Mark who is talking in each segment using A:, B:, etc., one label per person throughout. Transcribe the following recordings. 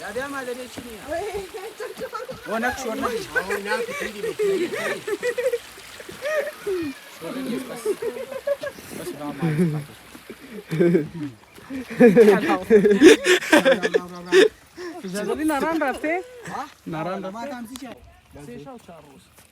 A: Ya dia mah dari sini ya. Oh nak short lagi. Oh nak tinggi. Short lagi pas. Pas nama. Jadi naran rafte? Ha? Naran rafte. Ma tam si. Se shau charos.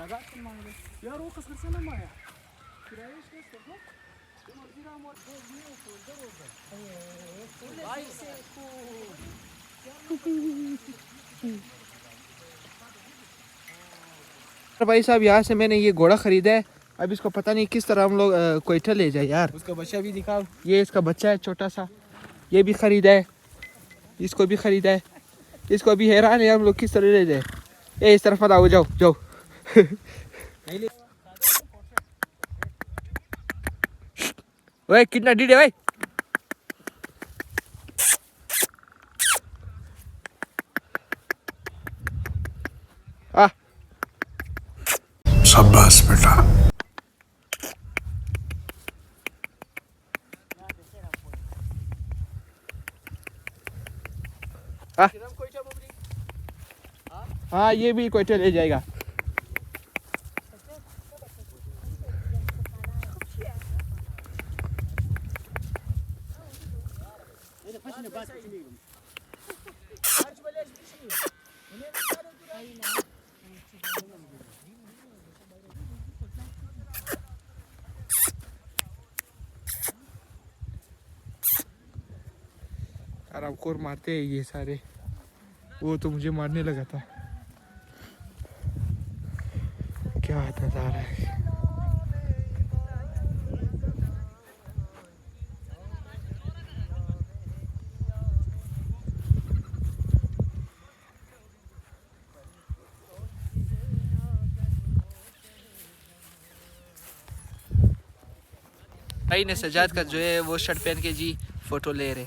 A: jaga kan ma. Ya ro khas kharsana ma ya. Kiraye se ko.
B: भाई साहब यहाँ से मैंने ये घोड़ा खरीदा है. अब इसको पता नहीं किस तरह हम लोग कोयटा ले जाए यार.
A: उसका बच्चा भी दिखाओ.
B: ये इसका बच्चा है छोटा सा. ये भी खरीदा है. इसको भी खरीदा है. इसको अभी हैरान है हम लोग किस तरह ले जाए. ए इस तरफ आओ, जाओ जाओ. ओए कितना डीडे भाई. आ
C: शाबाश बेटा.
B: हाँ ये भी कोयटा ले जाएगा. आरामखोर मारते हैं ये सारे. वो तो मुझे मारने लगा था. क्या नज़ारा है. भाई ने सजाद का जो है वो शर्ट पहन के जी फोटो ले रहे.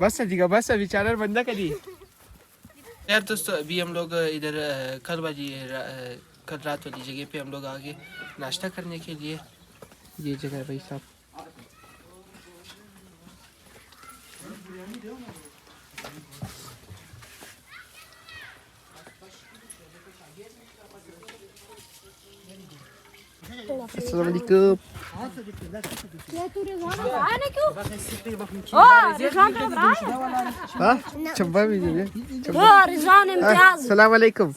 B: बस दिखा बस बेचारा बंदा कभी. यार दोस्तों अभी हम लोग इधर कल रात वाली जगह पे हम लोग आगे नाश्ता करने के लिए. ये जगह है भाई साहब. अस्सलाम वालेकुम. हाँ चंबा भी दे. अस्सलाम वालेकुम.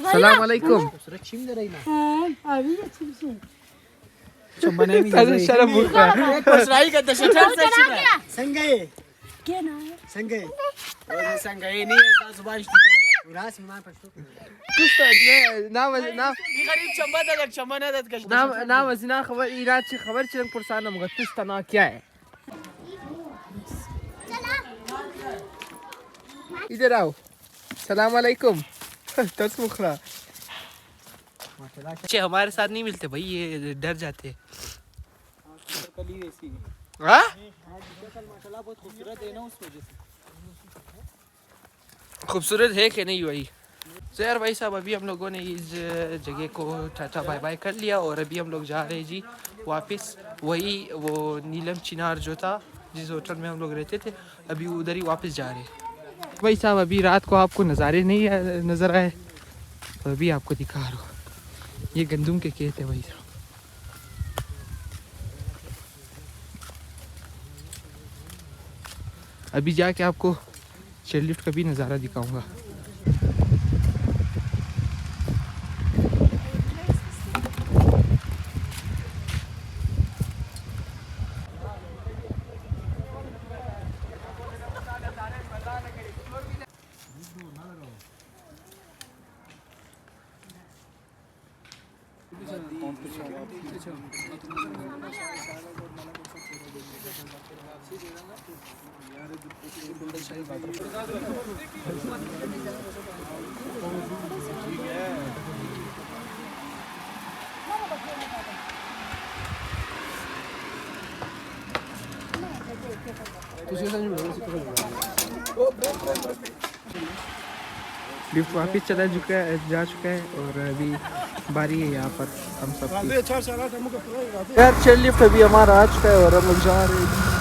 B: अस्सलाम वालेकुम.
A: चंबा नहीं
B: अरे शर्म बुका.
A: पसराई का दशटर से संगे
D: क्या नाम है?
A: संगे. और संगे नहीं दास बारिश रास में पछतो.
B: किस नाम नाम
A: ये गरीब चंबा था चंबा ना था
B: नाम नाम वजना खबर इराद से खबर चलन पुरसाना मुगत्तिस तना क्या है. इधर आओ. सलाम वालेकुम. दस मुखरा. अच्छे हमारे साथ नहीं मिलते भाई, ये डर जाते. हाँ
A: माशाल्लाह बहुत खूबसूरत है ना उस वजह से.
B: खूबसूरत है कि नहीं भाई. तो यार भाई साहब अभी हम लोगों ने इस जगह को टाटा बाय बाय कर लिया और अभी हम लोग जा रहे हैं जी वापस वही वो नीलम चिनार जो था जिस होटल में हम लोग रहते थे, अभी उधर ही वापस जा रहे हैं. भाई साहब अभी रात को आपको नज़ारे नहीं नज़र आए तो अभी आपको दिखा रहा हूँ. ये गंदम के खेत है भाई साहब. अभी जाके आपको चेयर लिफ्ट का भी नज़ारा दिखाऊंगा. लिफ्ट वापस जा चुका है और अभी बारी है यहाँ पर हम सब यार चेयर लिफ्ट अभी हमारा आ चुका है और हम लोग जा रहे हैं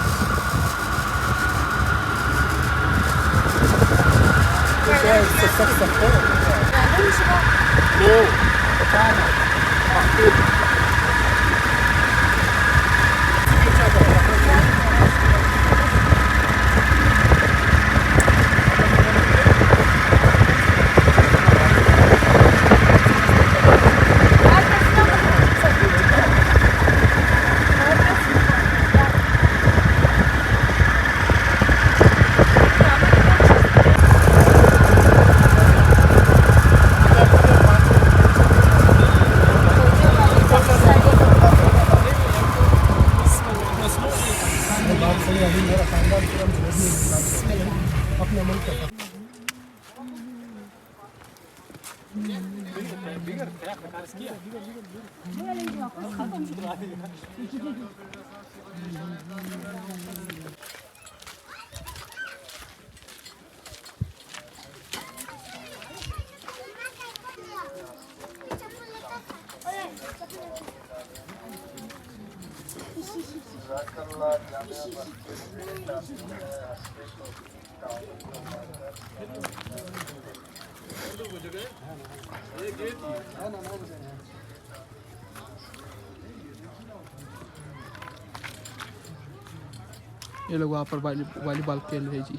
B: ये लोग वहाँ पर वॉलीबॉल खेल रहे जी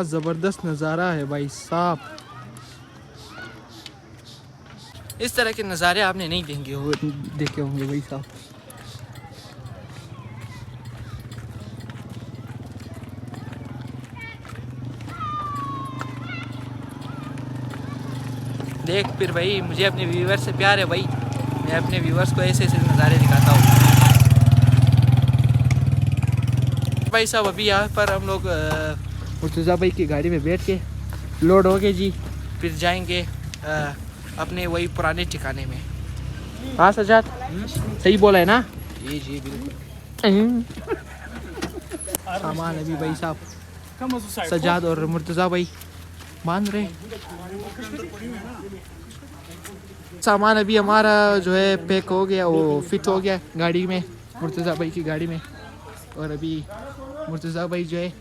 B: ज़बरदस्त नज़ारा है भाई साहब इस तरह के नज़ारे आपने नहीं देखे होंगे भाई साहब देख फिर भाई मुझे अपने व्यूअर्स से प्यार है भाई मैं अपने व्यूअर्स को ऐसे ऐसे नज़ारे दिखाता हूँ भाई साहब अभी यहाँ पर हम लोग मुर्तज़ा भाई की गाड़ी में बैठ के लोड हो गए जी फिर जाएंगे अपने वही पुराने ठिकाने में हाँ सजाद सही बोला है ना
A: जी जी बिल्कुल
B: सामान अभी भाई साहब सजाद और मुर्तज़ा भाई मान रहे सामान अभी हमारा जो है पैक हो गया वो फिट हो गया गाड़ी में मुर्तज़ा भाई की गाड़ी में और अभी मुर्तज़ा भाई जो है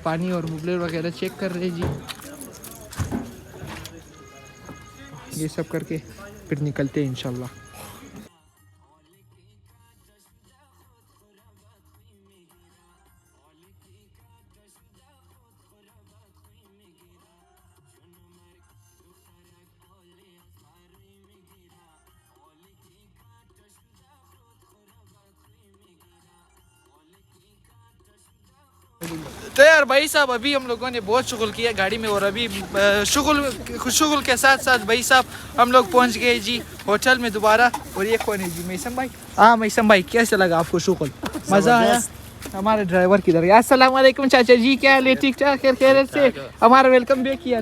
B: पानी और मुबलर वगैरह चेक कर रहे जी ये सब करके फिर निकलते हैं इंशाल्लाह तो यार भाई साहब अभी हम लोगों ने बहुत शुगल किया गाड़ी में और अभी शुगल के साथ साथ भाई साहब हम लोग पहुंच गए जी होटल में दोबारा और ये कौन है जी मैसम भाई हाँ मैसम भाई कैसे लगा आपको शुगल मज़ा आया हमारे ड्राइवर किधर गया अस्सलाम वालेकुम चाचा जी क्या हाल है ठीक ठाक खैरियत से हमारा वेलकम बैक किया